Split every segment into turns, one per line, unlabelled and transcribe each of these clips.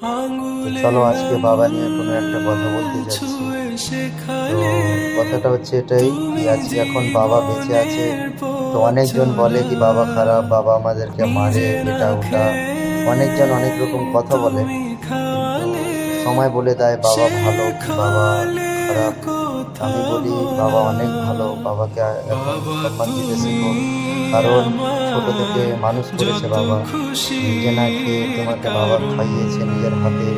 তো চলো আজকে বাবা নিয়ে কোনো একটা কথা বলতে যাচ্ছি। তো কথাটা হচ্ছে এটাই কি, আজকে এখন বাবা বেঁচে আছে। তো অনেকজন বলে কি বাবা খারাপ, বাবা আমাদেরকে মারে, এটা ওটা, অনেকজন অনেক রকম কথা বলে। কিন্তু সময় বলে দেয় বাবা ভালো কি বাবা খারাপ। আমি বলি বাবা অনেক ভালো, বাবাকে এখন সম্মান দিতে শেখো। কারণ ছোট থেকে মানুষ করেছে বাবা, নিজে না খেয়ে তোমাকে বাবা খাইয়েছে নিজের হাতে।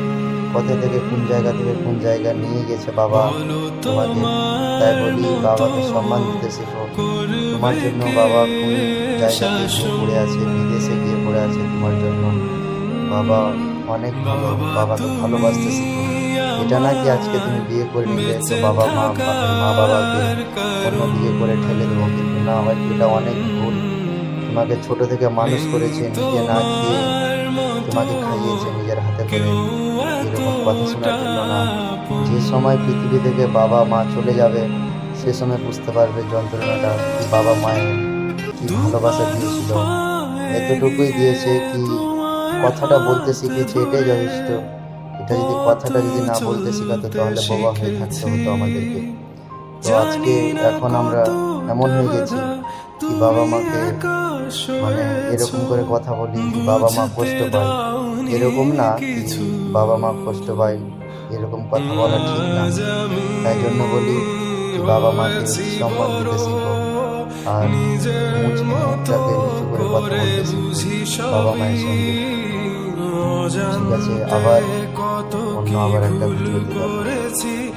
কোথা থেকে কোন জায়গা থেকে কোন জায়গা নিয়ে গেছে বাবা তোমাকে। তাই বলি বাবাকে সম্মান দিতে শেখো। তোমার জন্য বাবা কোন জায়গাতে গিয়ে পড়ে আছে, বিদেশে গিয়ে পড়ে আছে তোমার জন্য। বাবা অনেক ভালো, বাবাকে ভালোবাসতে শিখো। এটা না কি আজকে তুমি বিয়ে করে নিলে তো বাবা মা মা বাবাকে অন্যদিকে করে ঠেলে দেবো, কিন্তু না, এটা অনেক ভুল। তোমাকে ছোট থেকে মানুষ করেছে, নিজে না খেয়ে তোমাকে খাইয়েছে নিজের হাতে করে। এরকম কথা শোনার জন্য না। যে সময় পৃথিবী থেকে বাবা মা চলে যাবে সে সময় বুঝতে পারবে যন্ত্রণাটা কি, বাবা মায়ের কি ভালোবাসা দিয়েছিল। এতটুকুই দিয়েছে কি, কথাটা বলতে শিখেছে, এটাই যথেষ্ট। এটা যদি কথাটা যদি না বলতে শেখাতো তাহলে বোবা হয়ে থাকতে হতো আমাদেরকে। তো আজকে এখন আমরা এমন হয়ে গেছি কি বাবা মাকে মানে এরকম করে কথা বলি কি বাবা মা কষ্ট পায়। এরকম না কি বাবা মা কষ্ট পায়, এরকম কথা বলা ঠিক না। তাই জন্য বলি কি বাবা মাকে সম্মান দিতে শিখো, আর মুখটাকে নিচু করে কথা বলতে শিখো বাবা মায়ের সঙ্গে। ঠিক আছে, আবার একটা ভিডিওতে দেখা।